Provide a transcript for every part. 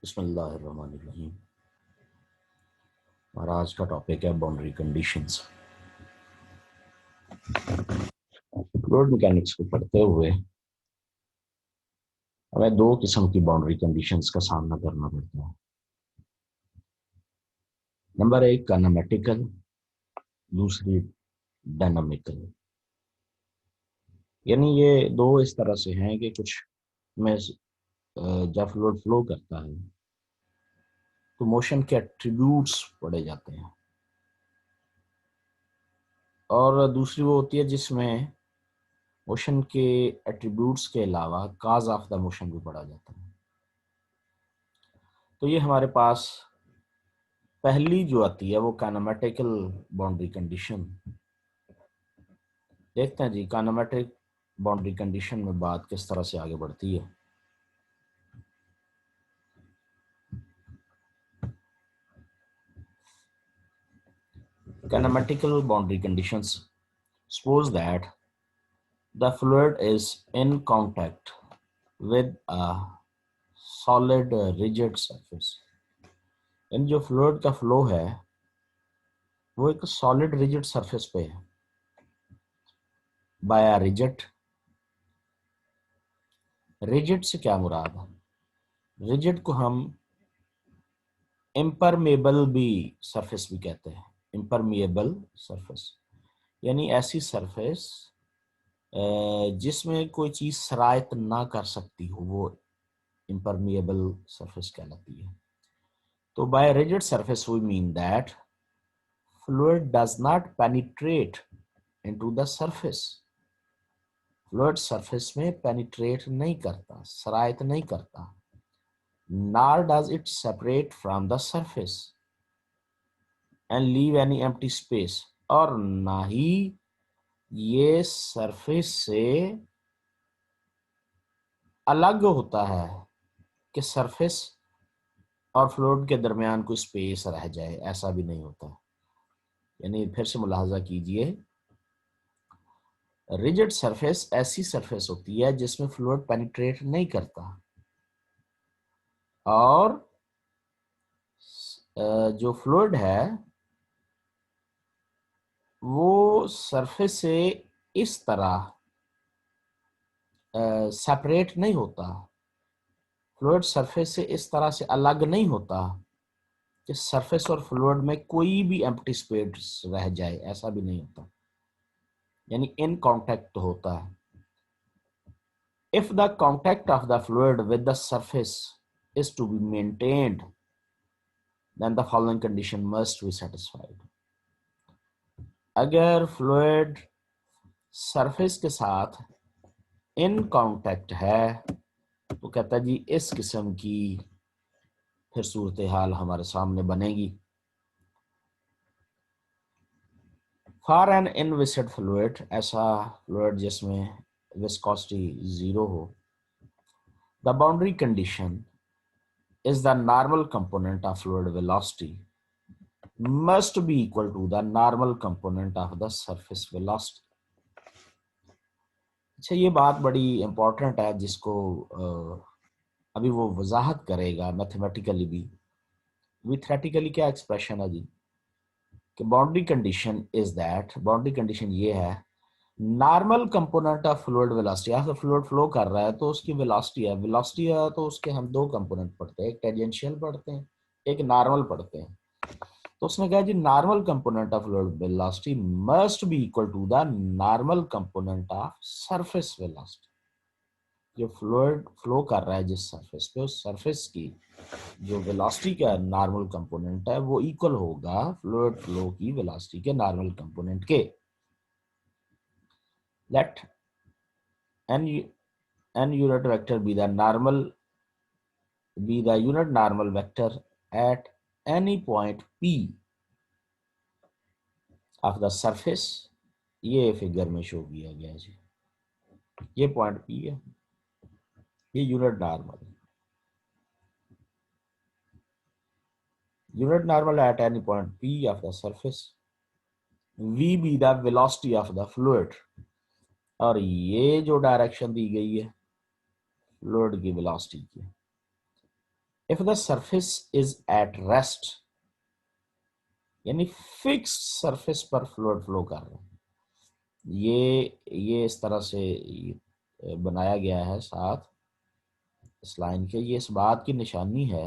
बिस्मिल्लाहिर्रहमानिर्रहीम। हमारा आज का टॉपिक है बाउंड्री कंडीशंस। फ्लूइड मैकेनिक्स को पढ़ते हुए हमें दो किस्म की बाउंड्री कंडीशंस का सामना करना पड़ता है। नंबर एक काइनेमेटिकल, दूसरी डायनामिकल। यानी ये दो इस तरह से हैं कि कुछ में जब फ्लूइड फ्लो करता है तो मोशन के एट्रीब्यूट्स पढ़े जाते हैं, और दूसरी वो होती है जिसमें मोशन के एट्रीब्यूट्स के अलावा काज ऑफ द मोशन भी पढ़ा जाता है। तो ये हमारे पास पहली जो आती है वो काइनेमेटिकल बाउंड्री कंडीशन। देखते हैं जी काइनेमेटिक बाउंड्री कंडीशन में बात किस तरह से आगे बढ़ती है। Kinematical boundary conditions suppose that the fluid is in contact with a solid rigid surface। इन जो फ्लूइड का फ्लो है वो एक सॉलिड रिजिड सरफेस पे है। बाय अ रिजिड, रिजिड से क्या मुराद है? रिजिड को हम इम्परमेबल भी सरफेस भी कहते हैं। इम्परमिएबल सरफेस यानी ऐसी सरफेस जिसमें कोई चीज सरायत ना कर सकती हो, वो इम्परमिएबल सरफेस कहलाती है। तो by rigid surface we mean that fluid does not penetrate into the surface. Fluid surface में पेनिट्रेट नहीं करता, सरायत नहीं करता। nor does it separate from the surface and leave any empty space। और ना ही ये सरफेस से अलग होता है कि सरफेस और फ्लूइड के दरमियान कोई स्पेस रह जाए, ऐसा भी नहीं होता। यानी फिर से मुलाहाजा कीजिए, रिजिड सरफेस ऐसी सरफेस होती है जिसमें फ्लूइड पेनिट्रेट नहीं करता, और जो फ्लूइड है वो सरफेस से इस तरह सेपरेट नहीं होता, फ्लूइड सरफेस से इस तरह से अलग नहीं होता कि सरफेस और फ्लूइड में कोई भी एम्प्टी स्पेस रह जाए, ऐसा भी नहीं होता। यानी इन कांटेक्ट होता है। If the contact of the fluid with the surface is to be maintained then the following condition must be satisfied. अगर फ्लूइड सरफेस के साथ इन कांटेक्ट है तो कहता है जी इस किस्म की फिर सूरत हाल हमारे सामने बनेगी। फॉर एन इनविस्कड फ्लूइड, ऐसा फ्लूइड जिसमें विस्कोसिटी 0 हो, the boundary condition is the normal component of fluid velocity must be equal to the normal component of the surface velocity। अच्छा, ये बात बड़ी इंपॉर्टेंट है जिसको अभी वो वजाहत करेगा मैथमेटिकली भी। थ्योरेटिकली क्या एक्सप्रेशन है जी कि boundary condition is that, boundary condition ये है normal component of fluid velocity. अगर फ्लूइड फ्लो कर रहा है तो उसकी वेलोसिटी है, वेलोसिटी है तो उसके हम दो कंपोनेंट पढ़ते हैं, एक टेंजेंशियल पढ़ते हैं, एक नॉर्मल पढ़ते हैं। तो उसने कहा जी normal component of fluid velocity must be equal to the normal component of surface velocity. जो फ्लूइड फ्लो कर रहा है जिस सरफेस पे, उस सरफेस की जो वेलोसिटी का नॉर्मल कंपोनेंट है वो इक्वल होगा फ्लूइड फ्लो की वेलोसिटी के नॉर्मल कंपोनेंट के। Let n unit vector be the unit normal vector at any point p of the surface। ये फिगर में शो किया गया है जी, ये पॉइंट p है, ये unit normal at any point p of the surface, v be the velocity of the fluid। और ये जो डायरेक्शन दी गई है फ्लूइड की वेलोसिटी की, if the surface is at rest, यानी फिक्स सरफेस पर फ्लूइड फ्लो कर रहा है। ये इस तरह से बनाया गया है साथ इस लाइन के। ये इस बात की निशानी है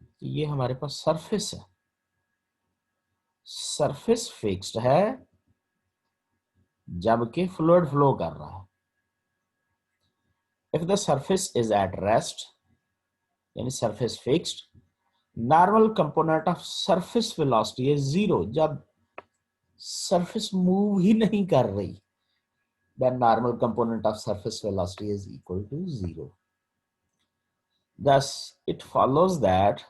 कि ये हमारे पास सरफेस है, सरफेस फिक्स्ड है जबकि फ्लूइड फ्लो कर रहा है। If the surface is at rest, यानी surface fixed, normal component of surface velocity is zero, जब सरफेस मूव ही नहीं कर रही, then normal component of surface velocity is equal to zero. Thus, it follows that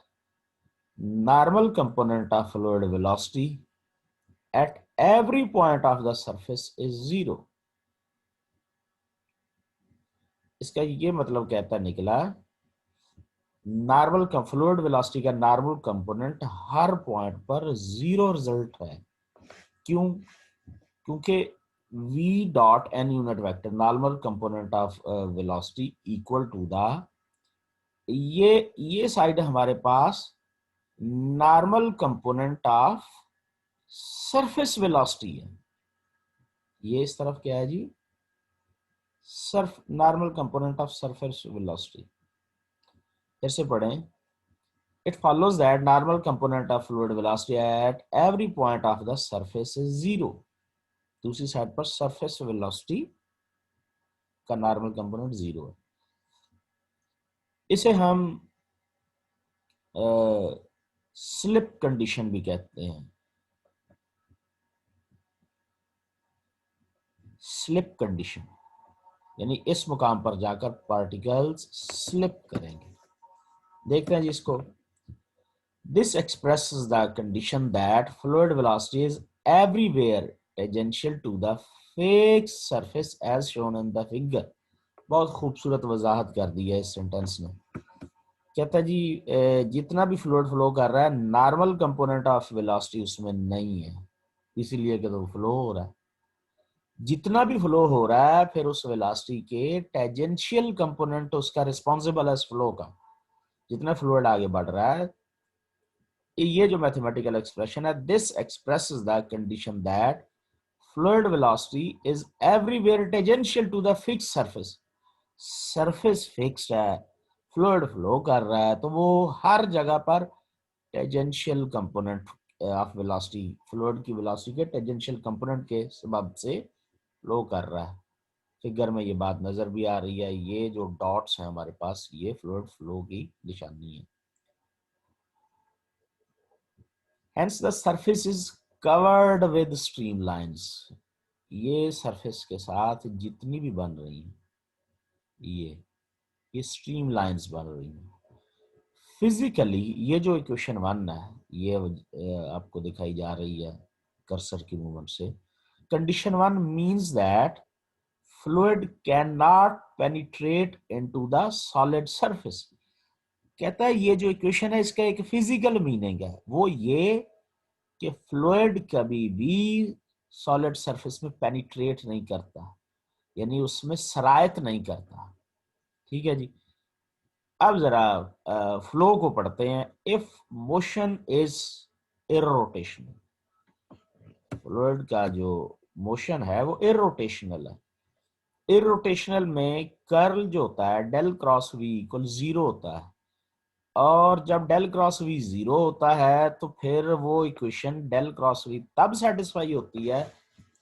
normal component of fluid velocity at every point of the surface is zero. इसका ये मतलब कहता निकला, नॉर्मल फ्लूइड वेलोसिटी का नॉर्मल कंपोनेंट हर point पर zero result है। क्यों? क्योंकि v dot n unit vector normal component of velocity equal to the, ये साइड हमारे पास normal component of surface velocity है। ये इस तरफ क्या है जी? Normal component of surface velocity. फिर से पढ़ें, it follows that normal component of fluid velocity at every point of the surface is zero. दूसरी साइड पर सरफेस वेलोसिटी का नॉर्मल कंपोनेंट जीरो है। इसे हम स्लिप कंडीशन भी कहते हैं। स्लिप कंडीशन यानी इस मुकाम पर जाकर पार्टिकल्स स्लिप करेंगे। देखते हैं जी इसको। This expresses the condition that fluid velocity is everywhere tangential to the fixed surface as shown in the figure. बहुत खूबसूरत वजाहत कर दी है इस सेंटेंस ने। कहता है जी जितना भी फ्लूइड फ्लो कर रहा है नॉर्मल कंपोनेंट ऑफ वेलोसिटी उसमें नहीं है, इसीलिए कि तो फ्लो हो रहा है। जितना भी फ्लो हो रहा है फिर उस वेलोसिटी के टेंजेंशियल कंपोनेंट उसका रिस्पॉन्सिबल है इस फ्लो का। जितना फ्लूइड आगे बढ़ रहा है, ये जो मैथमेटिकल एक्सप्रेशन है, this expresses the condition that fluid velocity is everywhere tangential to the fixed surface. Surface fixed है, फ्लूइड फ्लो कर रहा है, तो वो हर जगह पर tangential component of velocity, fluid की वेलोसिटी के टेंजेंशियल कंपोनेंट के सबब से फ्लो कर रहा है। फिगर में ये बात नजर भी आ रही है। ये जो डॉट्स हैं हमारे पास, ये फ्लूइड फ्लो की निशानी है। Hence the surface is covered with streamlines. ये सरफेस के साथ जितनी भी बन रही हैं, ये स्ट्रीम लाइन्स बन रही हैं। फिजिकली ये जो इक्वेशन 1 है, ये आपको दिखाई जा रही है कर्सर की मूवमेंट से। Condition 1 means that fluid can not penetrate into the solid surface. कहता है ये जो इक्वेशन है इसका एक फिजिकल मीनिंग है, वो ये कि फ्लूइड कभी भी सॉलिड सरफेस में पेनिट्रेट नहीं करता, यानी उसमें सरायत नहीं करता। ठीक है जी। अब जरा फ्लो को पढ़ते हैं। If motion is irrotational, fluid का जो मोशन है वो इरोटेशनल है। इरोटेशनल में कर्ल जो होता है del cross v equal zero होता है, और जब डेल क्रॉस वी जीरो होता है तो फिर वो इक्वेशन डेल क्रॉस वी तब सेटिस्फाई होती है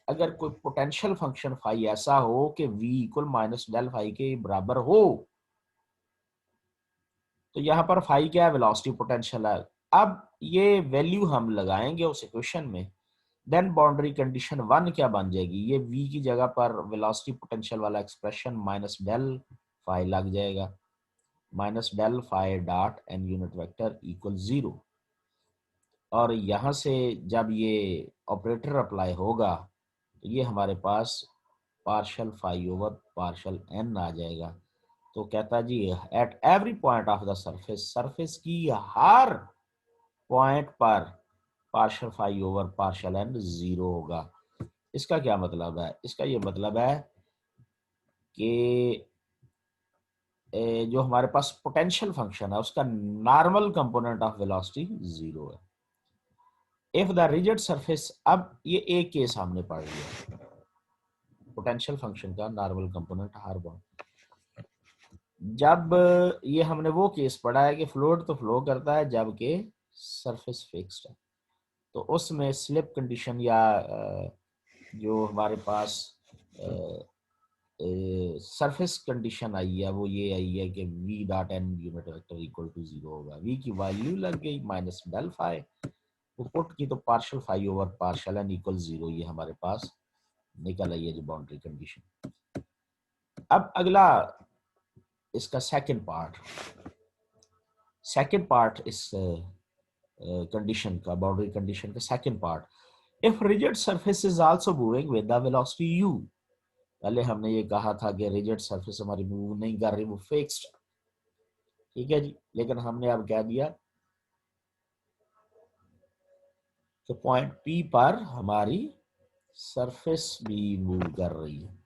अगर कोई पोटेंशियल फंक्शन फाई ऐसा हो कि v equal minus del phi के बराबर हो। तो यहाँ पर फाई क्या है? वेलोसिटी पोटेंशियल है। अब ये वैल्यू हम लगाएंगे उस इक्वेशन में, देन बाउंड्री कंडीशन 1 क्या बन जाएगी? ये v की जगह पर वेलोसिटी पोटेंशियल वाला एक्सप्रेशन माइनस डेल फाई लग जाएगा, minus del phi dot n unit vector equal 0। और यहाँ से जब ये ऑपरेटर अप्लाई होगा तो ये हमारे पास partial phi over partial n आ जाएगा। तो कहता जी at every point of the surface, surface की हर पॉइंट पर partial phi over partial n zero होगा। इसका क्या मतलब है? इसका ये मतलब है कि जो हमारे पास पोटेंशियल फंक्शन है उसका नॉर्मल कंपोनेंट ऑफ वेलोसिटी 0 है। इफ द रिजिड सरफेस, अब ये एक केस हमने पढ़ लिया पोटेंशियल फंक्शन का नॉर्मल कंपोनेंट हर बार। जब ये हमने वो केस पढ़ा है कि फ्लूइड तो फ्लो करता है जबकि सरफेस फिक्स्ड है, तो उसमें स्लिप कंडीशन या जो हमारे पास सरफेस कंडीशन आई है वो ये आई है कि v dot n unit vector equal to 0 होगा। v की वैल्यू लग गई माइनस डेल फाई, वो पुट की तो partial phi over partial n equal 0, ये हमारे पास निकल आई है जो बाउंड्री कंडीशन। अब अगला इसका सेकंड पार्ट इस कंडीशन का, बाउंड्री कंडीशन का second part, if rigid surface is also moving with the velocity u। पहले हमने ये कहा था कि रिजिड सरफेस हमारी मूव नहीं कर रही, वो फिक्स्ड, ठीक है जी, लेकिन हमने अब कह दिया कि पॉइंट P पर हमारी सरफेस भी मूव कर रही है।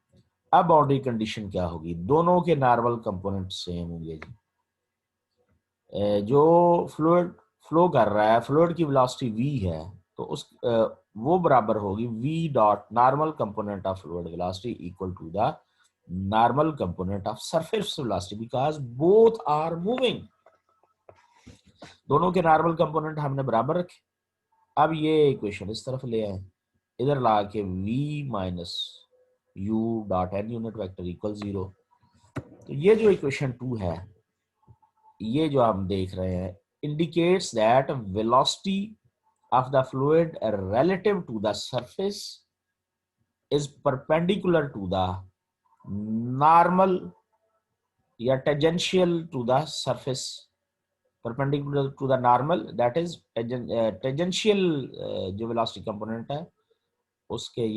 अब बाउंड्री कंडीशन क्या होगी, दोनों के नॉर्मल कंपोनेंट सेम होंगे जी। जो फ्लूइड फ्लो कर रहा है, फ्लूइड की वेलोसिटी v है, तो उस वो बराबर होगी v dot normal component of fluid velocity equal to the normal component of surface velocity, because both are moving. दोनों के नॉर्मल कंपोनेंट हमने बराबर रखे। अब ये इक्वेशन इस तरफ ले आए, इधर ला के v minus u dot n unit vector equal 0। तो ये जो इक्वेशन 2 है, ये जो हम देख रहे हैं, indicates that velocity of the fluid relative to the surface is perpendicular to the normal या tangential to the surface, perpendicular to the normal, that is tangential जो velocity component है उसके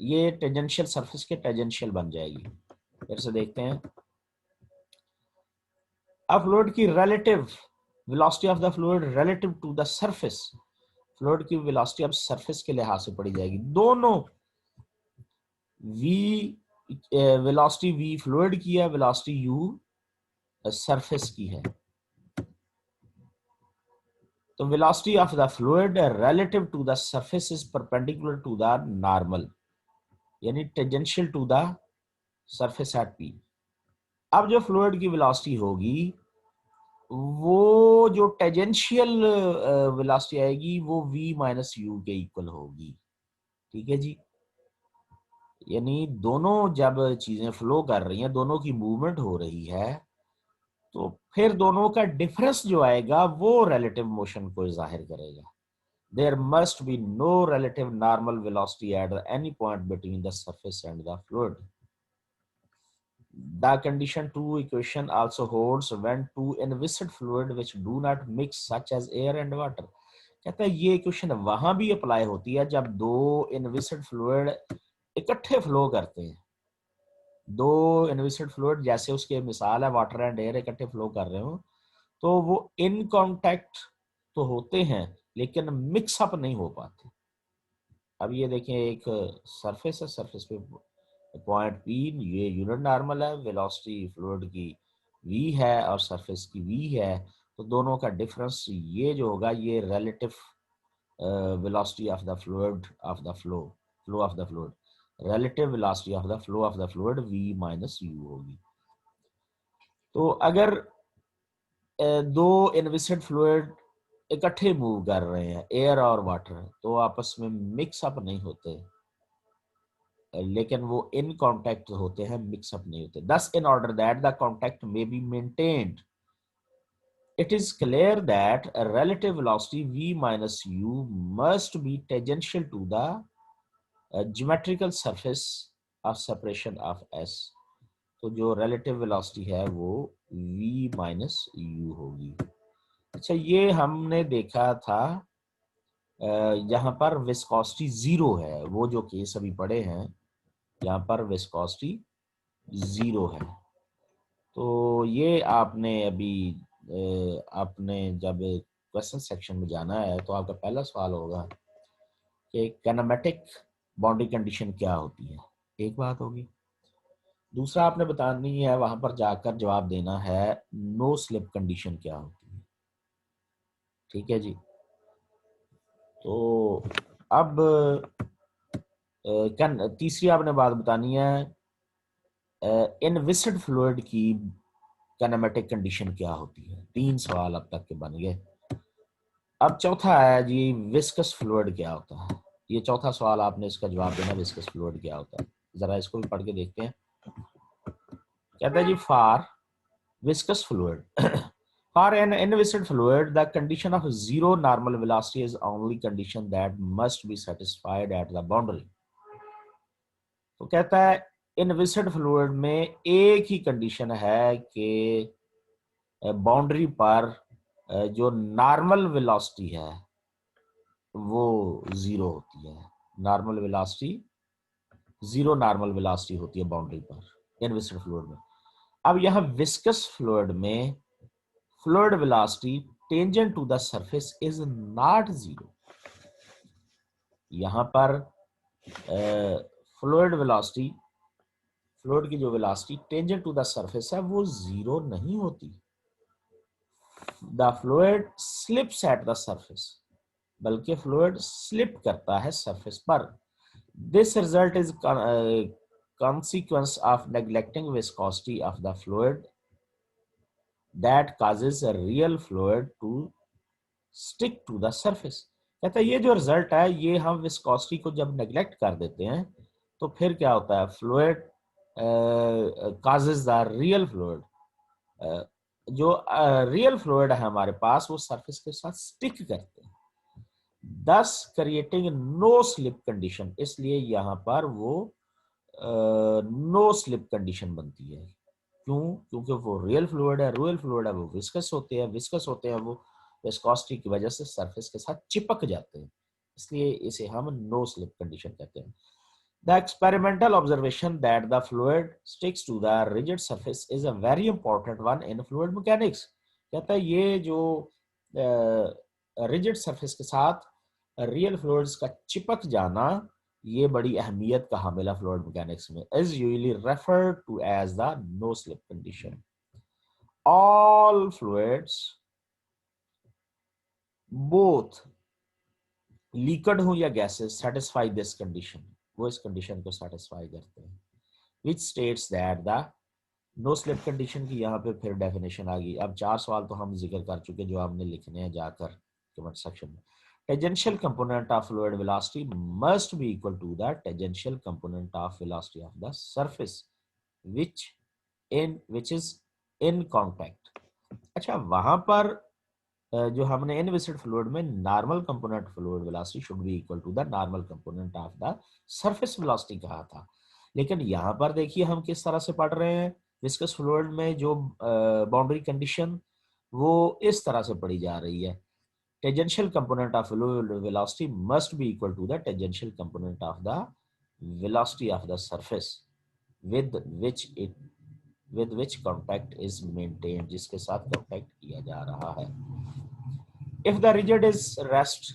ये tangential surface के tangential बन जाएगी। फिर से देखते हैं, अब फ्लूइड की relative velocity of the fluid relative to the surface, fluid की वेलोसिटी अब सरफेस के लिहाज से पड़ी जाएगी। दोनों v वेलोसिटी v फ्लूइड की है, वेलोसिटी u सरफेस की है। तो velocity of the fluid relative to the surface is perpendicular to the normal, यानी tangential to the surface at p। अब जो फ्लूइड की वेलोसिटी होगी वो जो टेंजेंशियल वेलोसिटी आएगी वो v माइनस u के इक्वल होगी, ठीक है जी। यानी दोनों जब चीजें फ्लो कर रही हैं, दोनों की मूवमेंट हो रही है, तो फिर दोनों का डिफरेंस जो आएगा वो रिलेटिव मोशन को जाहिर करेगा। There must be no relative normal velocity at any point between the surface and the fluid. The condition 2 equation also holds when two inviscid fluid which do not mix such as air and water। कहता है ये equation वहां भी apply होती है जब दो inviscid fluid इकट्ठे फ्लो करते हैं। दो इनविसिड फ्लूइड, जैसे उसके मिसाल है वाटर एंड एयर, इकट्ठे फ्लो कर रहे हो तो वो इन कांटेक्ट तो होते हैं लेकिन मिक्सअप नहीं हो पाते। अब ये देखें, एक सरफेस है, सरफेस पे पॉइंट P, ये यूनिट नॉर्मल है, वेलोसिटी फ्लूइड की v है और सरफेस की v है, तो दोनों का डिफरेंस ये जो होगा ये relative velocity of the fluid of the flow of the fluid, relative velocity of the flow of the fluid v minus u होगी। तो अगर दो इनविसिड फ्लूइड इकट्ठे मूव कर रहे हैं, एयर और वाटर, तो आपस में मिक्सअप नहीं होते, लेकिन वो इन कांटेक्ट होते हैं, मिक्सअप नहीं होते। दस in order that the contact may be maintained, it is clear that a relative velocity v minus u must be tangential to the geometrical surface of separation of s। तो जो relative velocity है वो v minus u होगी। अच्छा, ये हमने देखा था यहाँ पर विस्कोसिटी 0 है, वो जो केस अभी पढ़े हैं यहाँ पर विस्कोसिटी 0 है। तो ये आपने अभी आपने जब क्वेश्चन सेक्शन में जाना है तो आपका पहला सवाल होगा कि काइनेमेटिक बाउंड्री कंडीशन क्या होती है, एक बात होगी। दूसरा आपने बतानी है, वहां पर जाकर जवाब देना है नो स्लिप कंडीशन क्या होती है। ठीक है जी। तो अब तीसरी आपने बात बतानी है इन विस्कड फ्लूइड की काइनेमेटिक कंडीशन क्या होती है। 3 सवाल अब तक के बन गए। अब चौथा है जी, विस्कस फ्लूइड क्या होता है। ये चौथा सवाल आपने इसका जवाब देना, विस्कस फ्लूइड क्या होता है। जरा इसको भी पढ़ के देखते हैं। कहता है जी, for viscous fluid. For an inviscid fluid, the condition of zero normal velocity is only condition that must be satisfied at the boundary. तो कहता है इनविसिड फ्लूइड में एक ही कंडीशन है कि बाउंड्री पर जो नॉर्मल वेलोसिटी है वो जीरो होती है। Normal velocity, zero normal velocity होती है बाउंड्री पर इनविसिड फ्लूइड में। अब यहां विस्कस फ्लूइड में fluid velocity tangent to the surface is not zero. यहां पर फ्लूइड वेलोसिटी, फ्लूइड की जो velocity tangent to the surface है वो जीरो नहीं होती। The fluid slips at the surface, बल्कि फ्लूइड स्लिप करता है सरफेस पर। This result is consequence of neglecting viscosity of the fluid that causes a real fluid to stick to the surface. कहता है ये जो रिजल्ट है, ये हम विस्कोसिटी को जब नेग्लेक्ट कर देते हैं तो फिर क्या होता है, fluid causes the real fluid, जो रियल फ्लूइड है हमारे पास वो सरफेस के साथ स्टिक करते हैं, दस क्रिएटिंग नो स्लिप कंडीशन। इसलिए यहाँ पर वो नो स्लिप कंडीशन बनती है। क्यों? क्योंकि वो रियल फ्लूइड है, रियल फ्लूइड है वो विस्कस होते हैं, विस्कस होते हैं वो विस्कोसिटी की वजह से सरफेस के साथ चिपक जाते हैं, इसलिए इसे हम नो स्लिप कंडीशन कहते हैं। The experimental observation that the fluid sticks to the rigid surface is a very important one in fluid mechanics. कहता है ये जो रिजिड सरफेस के साथ रियल फ्लूइड्स का चिपक जाना, ये बड़ी अहमियत का हामिल है फ्लूइड मैकेनिक्स में। Is usually referred to as the no slip condition. All fluids both liquid हो या गैसेस सेटिस्फाई दिस कंडीशन, वो इस कंडीशन को सेटिस्फाई करते हैं। Which states that the no slip condition की यहाँ पे फिर डेफिनेशन आ गई। अब 4 सवाल तो हम जिक्र कर चुके जो हमने लिखने हैं जाकर कमेंट सेक्शन में। Tangential component of fluid velocity must be equal to the tangential component of velocity of the surface which is in contact। अच्छा, वहां पर जो हमने इनविसिड फ्लूइड में normal component fluid velocity should be equal to the normal component of the surface velocity कहा था, लेकिन यहाँ पर देखिए हम किस तरह से पढ़ रहे हैं। विस्कस फ्लूइड में जो बाउंड्री कंडीशन वो इस तरह से पढ़ी जा रही है, tangential component of fluid velocity must be equal to the tangential component of the velocity of the surface with which contact is maintained, जिसके साथ कॉन्टैक्ट किया जा रहा है। If the rigid is rest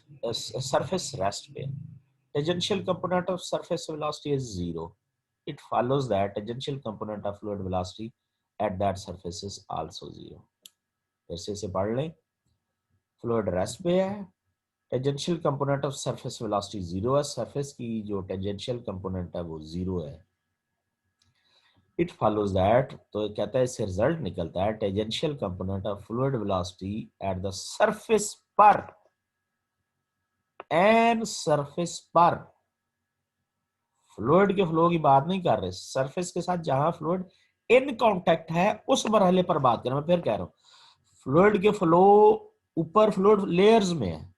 surface rest plane, tangential component of surface velocity is zero. It follows that tangential component of fluid velocity at that surface is also zero. फिर से इसे पढ़ लें। फ्लूइड रेस्ट पे है, tangential component of surface velocity zero है, surface की जो टेंजेंशियल कंपोनेंट है वो जीरो है। इट फॉलोज दैट, तो कहता है इससे रिजल्ट निकलता है tangential component of fluid velocity eight the surface पर एन सरफेस पर, फ्लूइड के फ्लो की बात नहीं कर रहे, सरफेस के साथ जहां फ्लूइड इन कांटेक्ट है उस मरहले पर बात कर रहे हैं। मैं फिर कह रहा हूं फ्लूइड के फ्लो ऊपर फ्लूइड लेयर्स में है,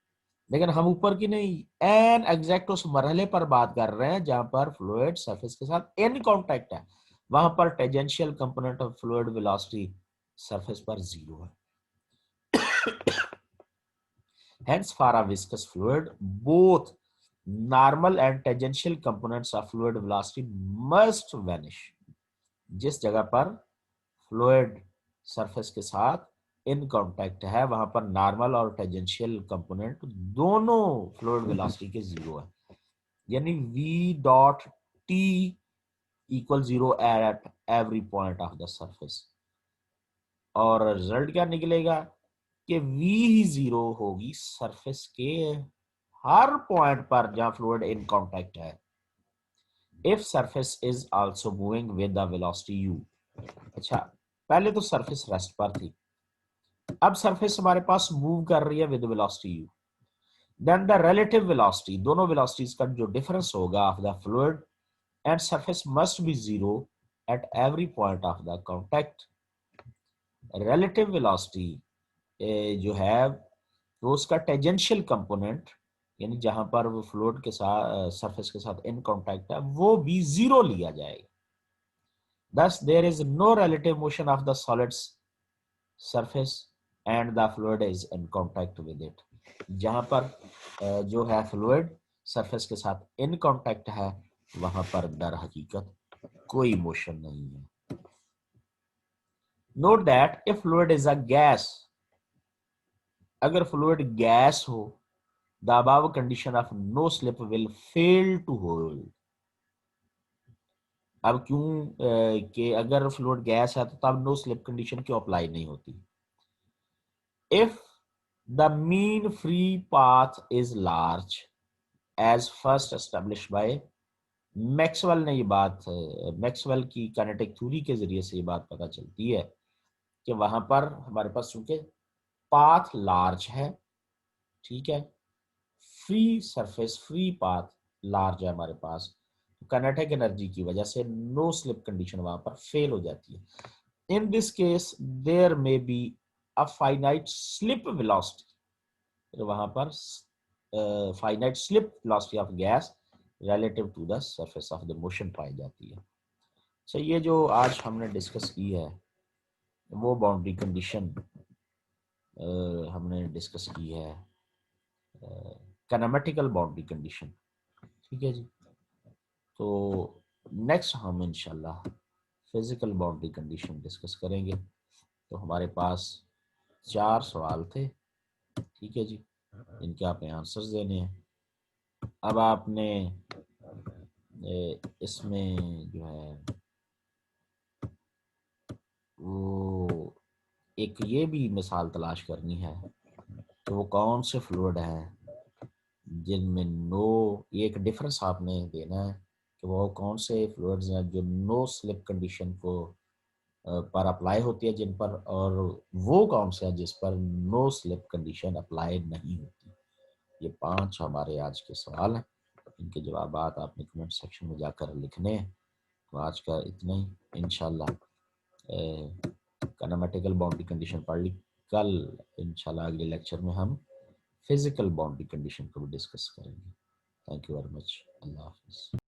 लेकिन हम ऊपर की नहीं, एन एग्जैक्ट उस मरहले पर बात कर रहे हैं जहां पर फ्लूइड सरफेस के साथ इन कांटेक्ट है, वहां पर tangential component of fluid velocity surface पर जीरो है। Hence, for a viscous fluid, both normal and tangential components of fluid velocity must vanish। जिस जगह पर फ्लूइड सरफेस के साथ इन कांटेक्ट है वहां पर नॉर्मल और टेंजेंशियल कंपोनेंट दोनों फ्लूइड वेलोसिटी के जीरो है, यानी v dot t equal zero at every point of the surface, और रिजल्ट क्या निकलेगा कि v ही जीरो होगी सरफेस के हर पॉइंट पर जहां फ्लूइड इन कांटेक्ट है, if surface is also moving with the velocity u। अच्छा, पहले तो सरफेस रेस्ट पर थी, अब सरफेस हमारे पास मूव कर रही है with velocity u, then the relative velocity, दोनों वेलोसिटीज का जो डिफरेंस होगा of the fluid and surface must be zero at every point of the contact. Relative velocity जो है वो उसका टेंजेंशियल कंपोनेंट, यानी जहां पर वो फ्लूइड के साथ सरफेस के साथ इन कांटेक्ट है, वो भी जीरो लिया जाएगा। thus there is no relative motion of the solid's surface and the fluid is in contact with it। जहां पर जो है फ्लूइड सरफेस के साथ इन कांटेक्ट है, वहां पर दर हकीकत कोई मोशन नहीं है। Note that if fluid is a gas, अगर फ्लूइड गैस हो, the above condition of no slip will fail to hold। अब क्यों कि अगर फ्लूइड गैस है तो तब नो स्लिप कंडीशन क्यों अप्लाई नहीं होती? If the mean free path is large as first establish by Maxwell ने, ये बात मैक्सवेल की काइनेटिक थ्योरी के जरिए से ये बात पता चलती है कि वहां पर हमारे पास चूंकि पाथ लार्ज है, ठीक है, free surface free path large है हमारे पास, तो काइनेटिक एनर्जी की वजह से नो स्लिप कंडीशन वहां पर फेल हो जाती है। In this case there may be a finite slip velocity, तो वहां पर finite slip velocity of gas relative to the surface of the motion पाई जाती है। सो ये जो आज हमने डिस्कस की है वो बाउंड्री कंडीशन हमने डिस्कस की है, काइनेमेटिकल बाउंड्री कंडीशन, ठीक है जी। तो नेक्स्ट हम इंशाल्लाह फिजिकल बाउंड्री कंडीशन डिस्कस करेंगे। तो हमारे पास 4 सवाल थे, ठीक है जी, इनके आपने आंसर्स देने हैं। अब आपने इसमें जो है वो एक ये भी मिसाल तलाश करनी है तो वो कौन से फ्लूइड हैं जिनमें नो, ये एक डिफरेंस आपने देना है कि वो कौन से फ्लूइड्स हैं जो नो स्लिप कंडीशन को पर अप्लाई होती है जिन पर, और वो कौन से है जिस पर नो स्लिप कंडीशन अप्लाई नहीं होती। ये 5 हमारे आज के सवाल हैं, इनके जवाब आपने कमेंट सेक्शन में जाकर लिखने हैं। तो आज का इतना ही, इंशाल्लाह काइनेमेटिकल बाउंड्री कंडीशन पढ़ ली। कल इंशाल्लाह अगले लेक्चर में हम फिजिकल बाउंड्री कंडीशन को भी डिस्कस करेंगे। Thank you very much. अल्लाह हाफिज़।